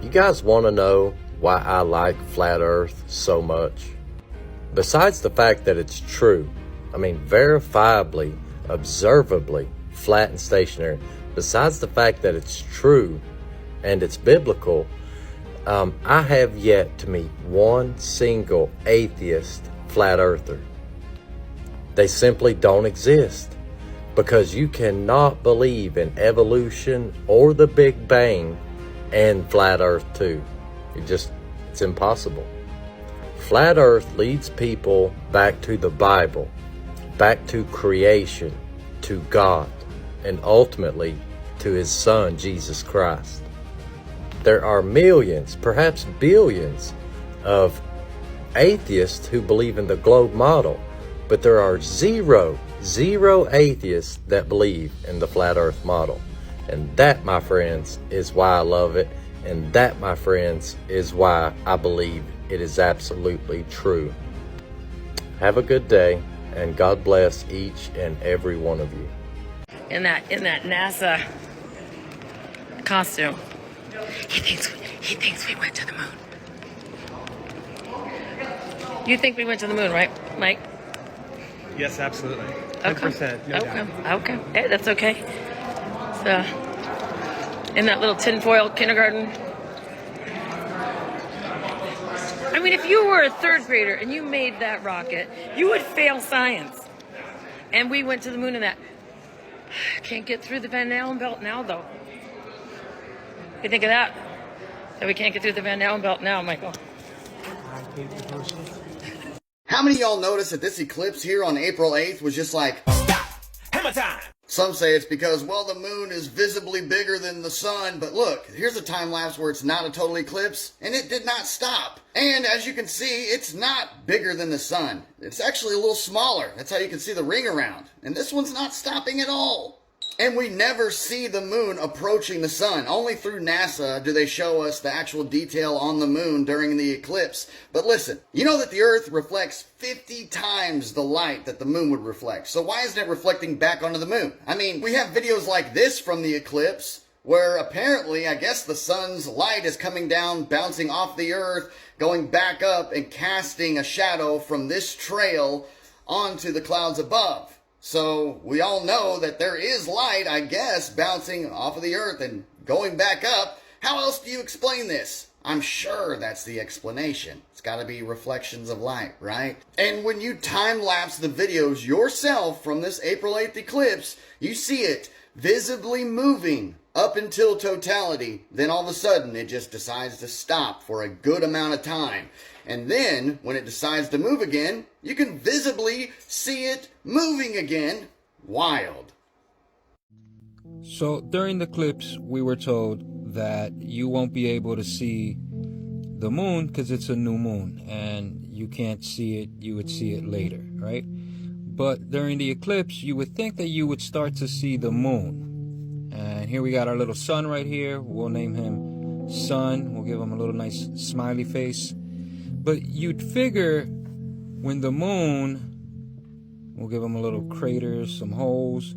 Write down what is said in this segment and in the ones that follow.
You guys want to know why I like flat earth so much? Besides the fact that it's true, verifiably, observably flat and stationary, besides the fact that it's true and it's biblical, I have yet to meet one single atheist flat earther. They simply don't exist, because you cannot believe in evolution or the Big Bang and flat earth too. It's impossible. Flat earth leads people back to the Bible, back to creation, to God, and ultimately to his son, Jesus Christ. There are millions, perhaps billions, of atheists who believe in the globe model, but there are zero atheists that believe in the flat earth model. And that, my friends, is why I love it. And that, my friends, is why I believe it is absolutely true. Have a good day, and God bless each and every one of you. In that NASA costume. He thinks we went to the moon. You think we went to the moon, right, Mike? Yes, absolutely. 100%. No doubt. Okay. Hey, that's okay. So, in that little tinfoil kindergarten. If you were a third grader and you made that rocket, you would fail science. And we went to the moon in that. Can't get through the Van Allen belt now, though. What do you think of that? That we can't get through the Van Allen belt now, Michael. How many of y'all noticed that this eclipse here on April 8th was just like, stop! Hammer time! Some say it's because, well, the moon is visibly bigger than the sun, but look, here's a time lapse where it's not a total eclipse, and it did not stop. And as you can see, it's not bigger than the sun. It's actually a little smaller. That's how you can see the ring around. And this one's not stopping at all. And we never see the moon approaching the sun. Only through NASA do they show us the actual detail on the moon during the eclipse. But listen, you know that the Earth reflects 50 times the light that the moon would reflect. So why isn't it reflecting back onto the moon? We have videos like this from the eclipse where apparently, I guess the sun's light is coming down, bouncing off the Earth, going back up and casting a shadow from this trail onto the clouds above. So we all know that there is light, I guess, bouncing off of the Earth and going back up. How else do you explain this? I'm sure that's the explanation. It's got to be reflections of light, right? And when you time-lapse the videos yourself from this April 8th eclipse, you see it visibly moving up until totality. Then all of a sudden, it just decides to stop for a good amount of time. And then, when it decides to move again, you can visibly see it moving again. Wild. So during the eclipse, we were told that you won't be able to see the moon because it's a new moon and you can't see it. You would see it later, right? But during the eclipse, you would think that you would start to see the moon. And here we got our little sun right here. We'll name him Sun. We'll give him a little nice smiley face. But you'd figure when the moon, we'll give him a little crater, some holes,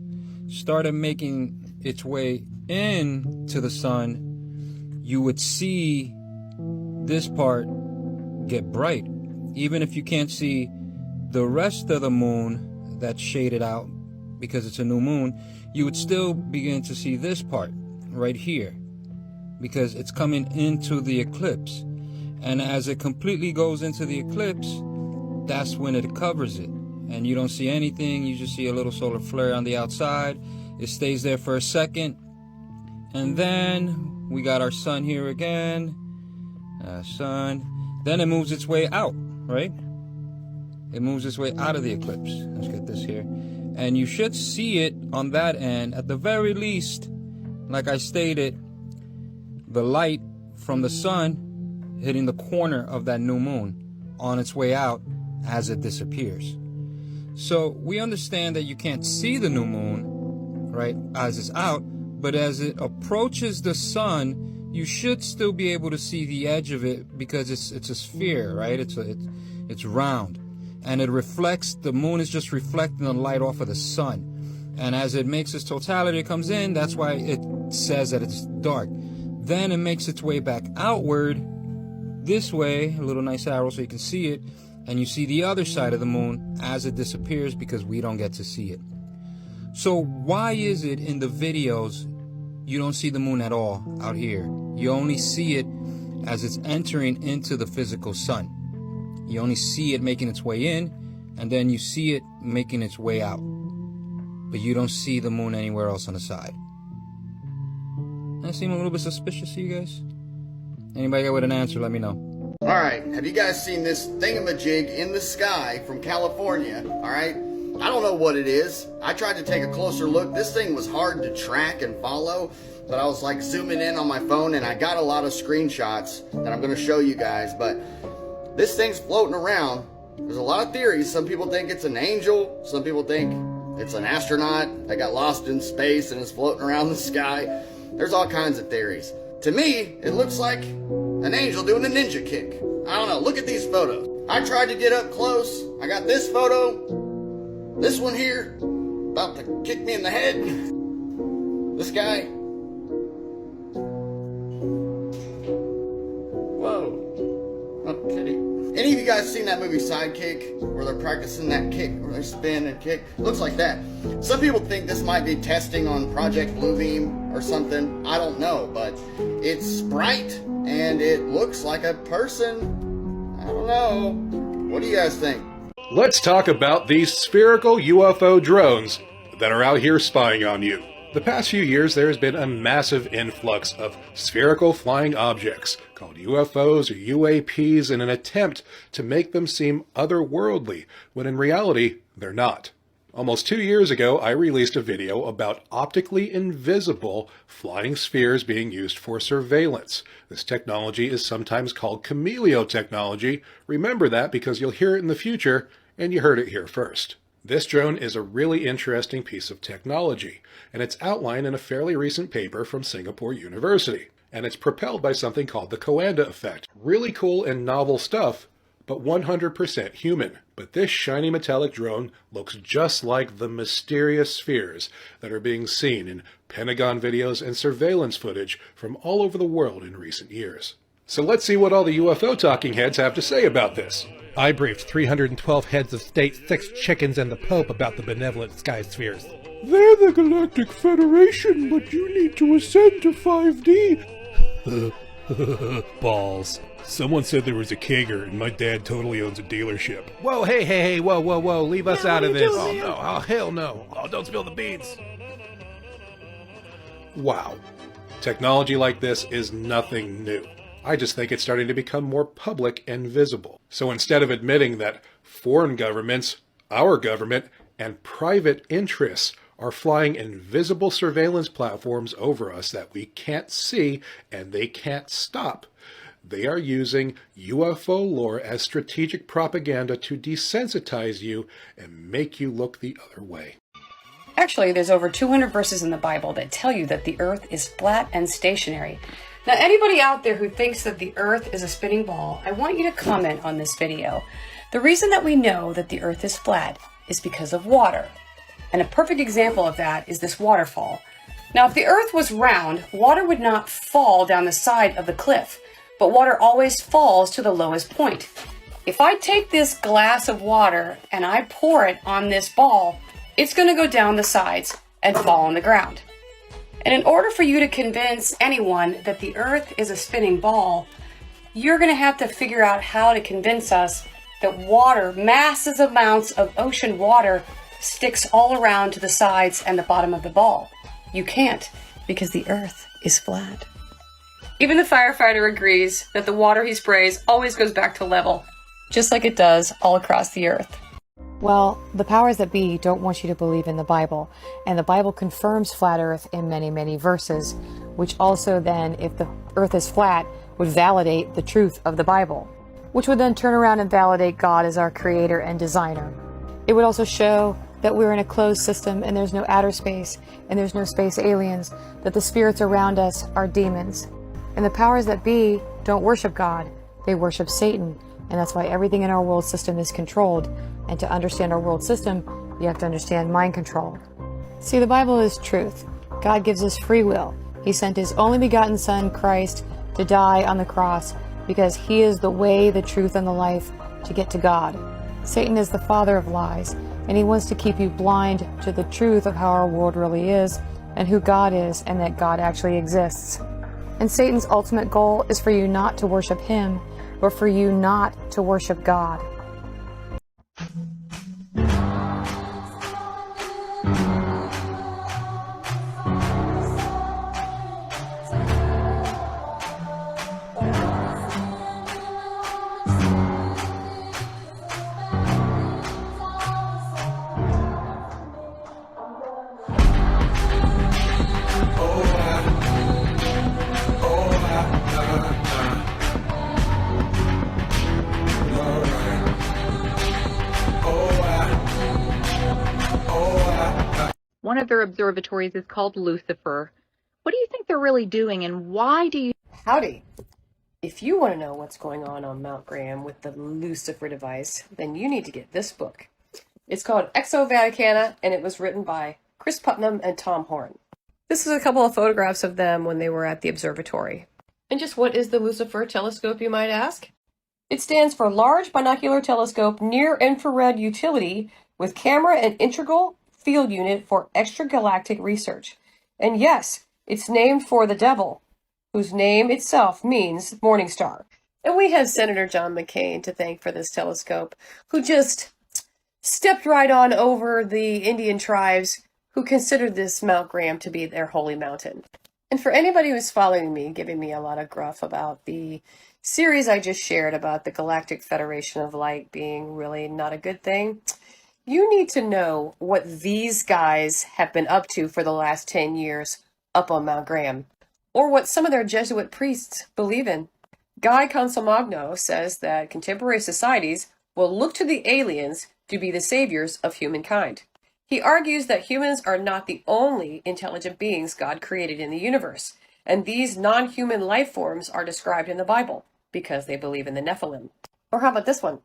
started making its way into the sun, you would see this part get bright. Even if you can't see the rest of the moon that's shaded out because it's a new moon, you would still begin to see this part right here because it's coming into the eclipse. And as it completely goes into the eclipse, that's when it covers it. And you don't see anything. You just see a little solar flare on the outside. It stays there for a second. And then we got our sun here again. Sun. Then it moves its way out, right? It moves its way out of the eclipse. Let's get this here. And you should see it on that end. At the very least, like I stated, the light from the sun hitting the corner of that new moon on its way out as it disappears. So we understand that you can't see the new moon, right, as it's out, but as it approaches the sun, you should still be able to see the edge of it because it's a sphere, right? It's round, and it reflects. The moon is just reflecting the light off of the sun, and as it makes its totality, it comes in. That's why it says that it's dark. Then it makes its way back outward this way, a little nice arrow so you can see it, and you see the other side of the moon as it disappears because we don't get to see it. So why is it in the videos you don't see the moon at all out here? You only see it as it's entering into the physical sun. You only see it making its way in, and then you see it making its way out. But you don't see the moon anywhere else on the side. That seem a little bit suspicious to you guys? Anybody got with an answer, let me know. Alright, have you guys seen this thingamajig in the sky from California? Alright, I don't know what it is. I tried to take a closer look. This thing was hard to track and follow, but I was like zooming in on my phone and I got a lot of screenshots that I'm going to show you guys. But this thing's floating around. There's a lot of theories. Some people think it's an angel. Some people think it's an astronaut that got lost in space and is floating around the sky. There's all kinds of theories. To me, it looks like an angel doing a ninja kick. I don't know. Look at these photos. I tried to get up close. I got this photo. This one here, about to kick me in the head. This guy. Whoa. Oh, kitty. Any of you guys seen that movie Sidekick, where they're practicing that kick, where they spin and kick? Looks like that. Some people think this might be testing on Project Bluebeam or something. I don't know, but it's bright and it looks like a person. I don't know. What do you guys think? Let's talk about these spherical UFO drones that are out here spying on you. The past few years, there has been a massive influx of spherical flying objects called UFOs or UAPs in an attempt to make them seem otherworldly, when in reality, they're not. Almost 2 years ago, I released a video about optically invisible flying spheres being used for surveillance. This technology is sometimes called chameleon technology. Remember that because you'll hear it in the future, and you heard it here first. This drone is a really interesting piece of technology, and it's outlined in a fairly recent paper from Singapore University. And it's propelled by something called the Coanda effect. Really cool and novel stuff, but 100% human. But this shiny metallic drone looks just like the mysterious spheres that are being seen in Pentagon videos and surveillance footage from all over the world in recent years. So let's see what all the UFO talking heads have to say about this. I briefed 312 heads of state, 6 chickens, and the Pope about the benevolent sky spheres. They're the Galactic Federation, but you need to ascend to 5D. Balls. Someone said there was a kegger, and my dad totally owns a dealership. Whoa, hey, whoa, leave us out of this. Oh, no, oh, hell no. Oh, don't spill the beans. Wow. Technology like this is nothing new. I just think it's starting to become more public and visible. So instead of admitting that foreign governments, our government, and private interests are flying invisible surveillance platforms over us that we can't see and they can't stop, they are using UFO lore as strategic propaganda to desensitize you and make you look the other way. Actually, there's over 200 verses in the Bible that tell you that the earth is flat and stationary. Now, anybody out there who thinks that the earth is a spinning ball, I want you to comment on this video. The reason that we know that the earth is flat is because of water. And a perfect example of that is this waterfall. Now, if the earth was round, water would not fall down the side of the cliff, but water always falls to the lowest point. If I take this glass of water and I pour it on this ball, it's going to go down the sides and fall on the ground. And in order for you to convince anyone that the earth is a spinning ball, you're going to have to figure out how to convince us that water, massive amounts of ocean water, sticks all around to the sides and the bottom of the ball. You can't, because the earth is flat. Even the firefighter agrees that the water he sprays always goes back to level, just like it does all across the earth. Well, the powers that be don't want you to believe in the Bible, and the Bible confirms flat earth in many, many verses, which also then, if the earth is flat, would validate the truth of the Bible, which would then turn around and validate God as our creator and designer. It would also show that we're in a closed system and there's no outer space and there's no space aliens, that the spirits around us are demons. And the powers that be don't worship God, they worship Satan, and that's why everything in our world system is controlled. And to understand our world system, you have to understand mind control. See, the Bible is truth. God gives us free will. He sent his only begotten Son, Christ, to die on the cross because he is the way, the truth, and the life to get to God. Satan is the father of lies, and he wants to keep you blind to the truth of how our world really is and who God is and that God actually exists. And Satan's ultimate goal is for you not to worship him, but for you not to worship God. One of their observatories is called Lucifer. What do you think they're really doing, and why do you... Howdy. If you want to know what's going on Mount Graham with the Lucifer device, then you need to get this book. It's called Exo Vaticana, and it was written by Chris Putnam and Tom Horn. This is a couple of photographs of them when they were at the observatory. And just what is the Lucifer telescope, you might ask? It stands for Large Binocular Telescope Near Infrared Utility with Camera and Integral Field Unit for Extragalactic Research. And yes, it's named for the devil, whose name itself means morning star. And we had Senator John McCain to thank for this telescope, who just stepped right on over the Indian tribes who considered this Mount Graham to be their holy mountain. And for anybody who's following me, giving me a lot of gruff about the series I just shared about the Galactic Federation of Light being really not a good thing, you need to know what these guys have been up to for the last 10 years up on Mount Graham, or what some of their Jesuit priests believe in. Guy Consolmagno says that contemporary societies will look to the aliens to be the saviors of humankind. He argues that humans are not the only intelligent beings God created in the universe, and these non-human life forms are described in the Bible because they believe in the Nephilim. Or how about this one?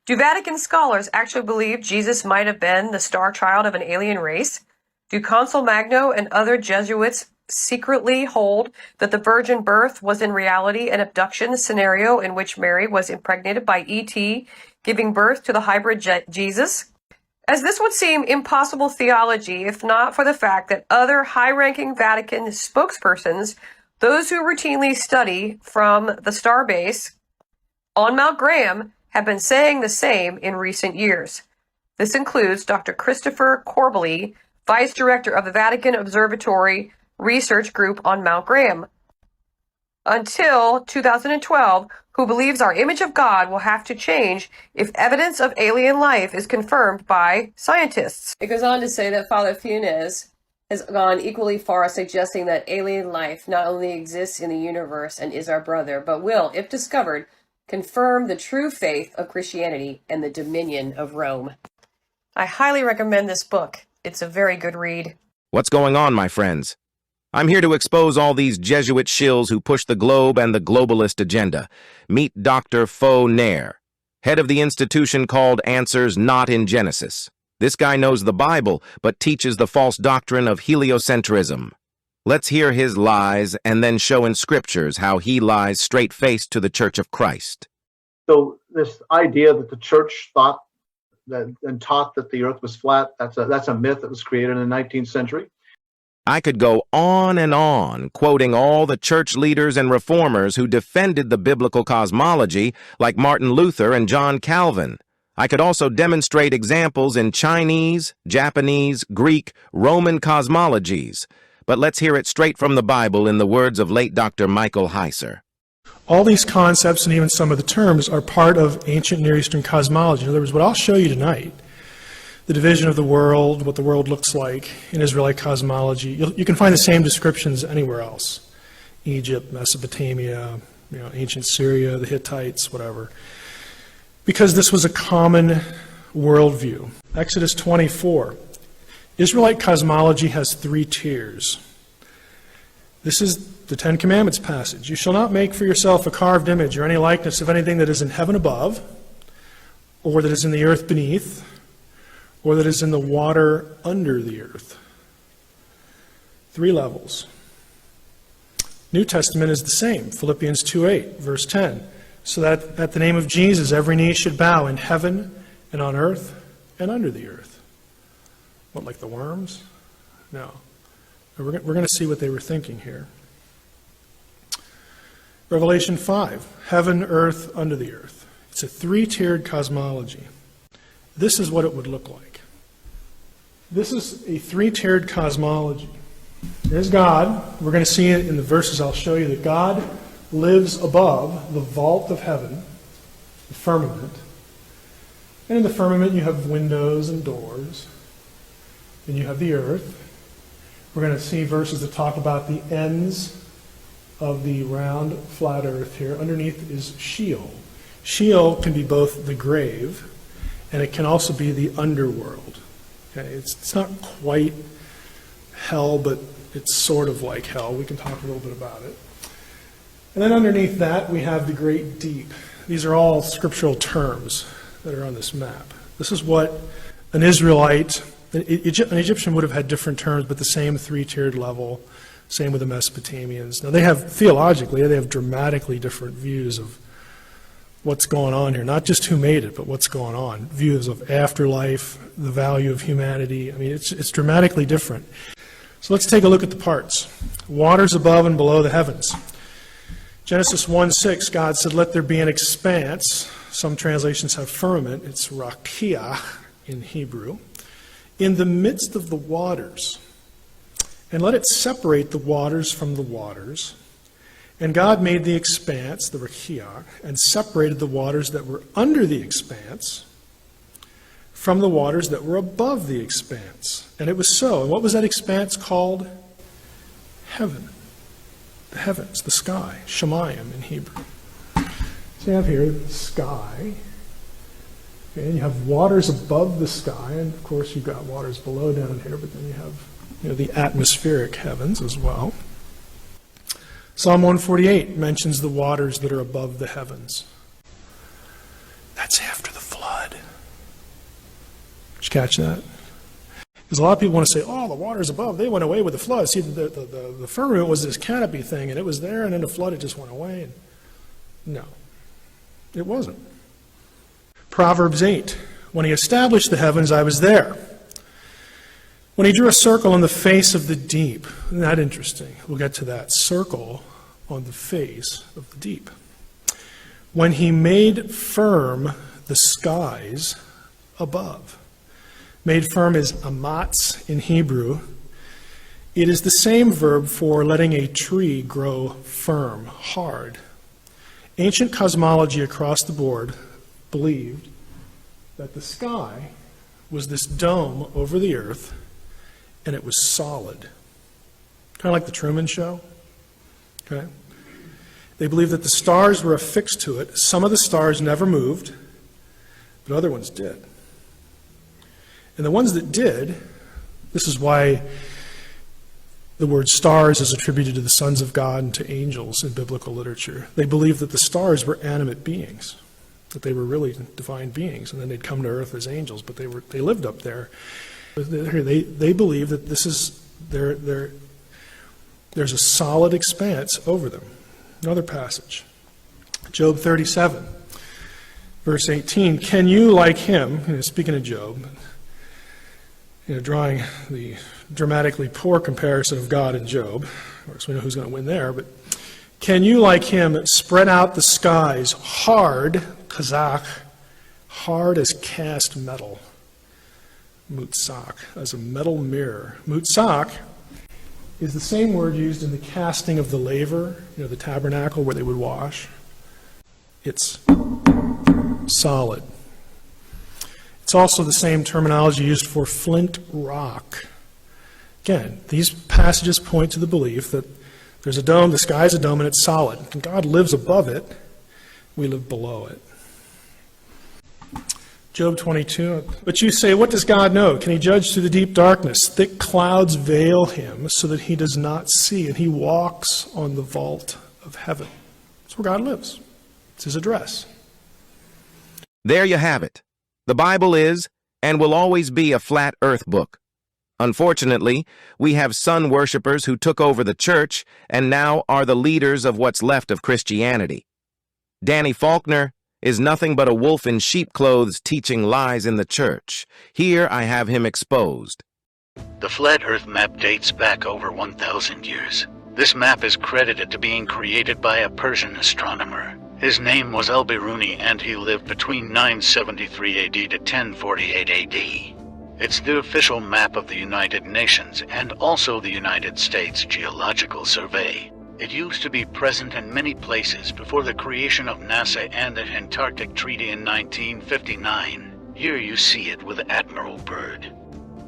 Do Vatican scholars actually believe Jesus might have been the star child of an alien race? Do Consul Magno and other Jesuits secretly hold that the virgin birth was in reality an abduction scenario in which Mary was impregnated by E.T., giving birth to the hybrid Jesus? As this would seem impossible theology if not for the fact that other high-ranking Vatican spokespersons, those who routinely study from the starbase on Mount Graham, have been saying the same in recent years. This includes Dr. Christopher Corbally, Vice Director of the Vatican Observatory Research Group on Mount Graham, until 2012, who believes our image of God will have to change if evidence of alien life is confirmed by scientists. It goes on to say that Father Funes has gone equally far, suggesting that alien life not only exists in the universe and is our brother, but will, if discovered, confirm the true faith of Christianity and the dominion of Rome. I highly recommend this book. It's a very good read. What's going on, my friends? I'm here to expose all these Jesuit shills who push the globe and the globalist agenda. Meet Dr. Faux Nair, head of the institution called Answers Not in Genesis. This guy knows the Bible, but teaches the false doctrine of heliocentrism. Let's hear his lies and then show in scriptures how he lies straight-faced to the Church of Christ. So this idea that the church thought that and taught that the earth was flat, that's a myth that was created in the 19th century. I could go on, quoting all the church leaders and reformers who defended the biblical cosmology, like Martin Luther and John Calvin. I could also demonstrate examples in Chinese, Japanese, Greek, Roman cosmologies. But let's hear it straight from the Bible in the words of late Dr. Michael Heiser. All these concepts and even some of the terms are part of ancient Near Eastern cosmology. In other words, what I'll show you tonight, the division of the world, what the world looks like in Israelite cosmology, you can find the same descriptions anywhere else. Egypt, Mesopotamia, ancient Syria, the Hittites, whatever. Because this was a common worldview. Exodus 24. Israelite cosmology has 3 tiers. This is the Ten Commandments passage. You shall not make for yourself a carved image or any likeness of anything that is in heaven above, or that is in the earth beneath, or that is in the water under the earth. 3 levels. New Testament is the same. Philippians 2:8, verse 10. So that at the name of Jesus, every knee should bow in heaven and on earth and under the earth. What, like the worms? No. We're going to see what they were thinking here. Revelation 5, heaven, earth, under the earth. It's a three-tiered cosmology. This is what it would look like. This is a three-tiered cosmology. There's God. We're going to see it in the verses I'll show you that God lives above the vault of heaven, the firmament. And in the firmament you have windows and doors. And you have the earth. We're going to see verses that talk about the ends of the round, flat earth here. Underneath is Sheol. Sheol can be both the grave, and it can also be the underworld. Okay? It's not quite hell, but it's sort of like hell. We can talk a little bit about it. And then underneath that, we have the great deep. These are all scriptural terms that are on this map. This is what an Israelite, an Egyptian would have had different terms, but the same three-tiered level. Same with the Mesopotamians. Now, they have dramatically different views of what's going on here. Not just who made it, but what's going on. Views of afterlife, the value of humanity. I mean, it's dramatically different. So let's take a look at the parts. Waters above and below the heavens. Genesis 1:6, God said, let there be an expanse. Some translations have firmament. It's rakiach in Hebrew. In the midst of the waters. And let it separate the waters from the waters. And God made the expanse, the rakiach, and separated the waters that were under the expanse from the waters that were above the expanse. And it was so. And what was that expanse called? Heaven. The heavens, the sky. Shemayim in Hebrew. So you have here the sky. Okay, and you have waters above the sky. And of course you've got waters below down here, but then you have the atmospheric heavens as well. Psalm 148 mentions the waters that are above the heavens. That's after the flood. Did you catch that? Because a lot of people want to say, oh, the waters above, they went away with the flood. See, the firmament was this canopy thing, and it was there, and then the flood, it just went away. No, it wasn't. Proverbs 8, when he established the heavens, I was there. When he drew a circle on the face of the deep. Isn't that interesting? We'll get to that. Circle on the face of the deep. When he made firm the skies above. Made firm is amatz in Hebrew. It is the same verb for letting a tree grow firm, hard. Ancient cosmology across the board believed that the sky was this dome over the earth, and it was solid. Kind of like the Truman Show. Okay? They believed that the stars were affixed to it. Some of the stars never moved, but other ones did. And the ones that did, this is why the word stars is attributed to the sons of God and to angels in biblical literature. They believed that the stars were animate beings, that they were really divine beings, and then they'd come to earth as angels, but they lived up there. They believe that this is there's a solid expanse over them. Another passage, Job 37, verse 18. Can you, like him, speaking of Job, drawing the dramatically poor comparison of God and Job, of course we know who's going to win there, but can you, like him, spread out the skies hard, kazakh, hard as cast metal, mutsak, as a metal mirror. Mutsak is the same word used in the casting of the laver, the tabernacle where they would wash. It's solid. It's also the same terminology used for flint rock. Again, these passages point to the belief that there's a dome, the sky's a dome, and it's solid. And God lives above it, we live below it. Job 22, but you say, what does God know? Can he judge through the deep darkness? Thick clouds veil him so that he does not see, and he walks on the vault of heaven. That's where God lives. It's his address. There you have it. The Bible is and will always be a flat earth book. Unfortunately, we have sun worshippers who took over the church and now are the leaders of what's left of Christianity. Danny Faulkner is nothing but a wolf in sheep clothes teaching lies in the church. Here I have him exposed. The flat earth map dates back over 1,000 years. This map is credited to being created by a Persian astronomer. His name was Al-Biruni and he lived between 973 AD to 1048 AD. It's the official map of the United Nations and also the United States Geological Survey. It used to be present in many places before the creation of NASA and the Antarctic Treaty in 1959. Here you see it with Admiral Byrd.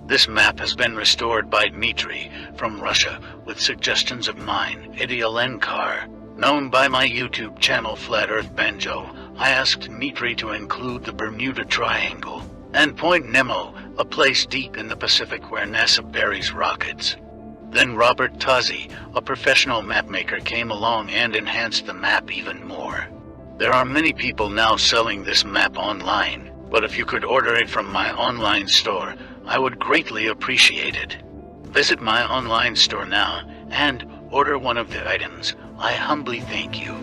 This map has been restored by Dmitry from Russia with suggestions of mine, Eddie Alenkar. Known by my YouTube channel Flat Earth Banjo, I asked Dmitry to include the Bermuda Triangle and Point Nemo, a place deep in the Pacific where NASA buries rockets. Then Robert Tozzi, a professional mapmaker, came along and enhanced the map even more. There are many people now selling this map online, but if you could order it from my online store, I would greatly appreciate it. Visit my online store now and order one of the items. I humbly thank you.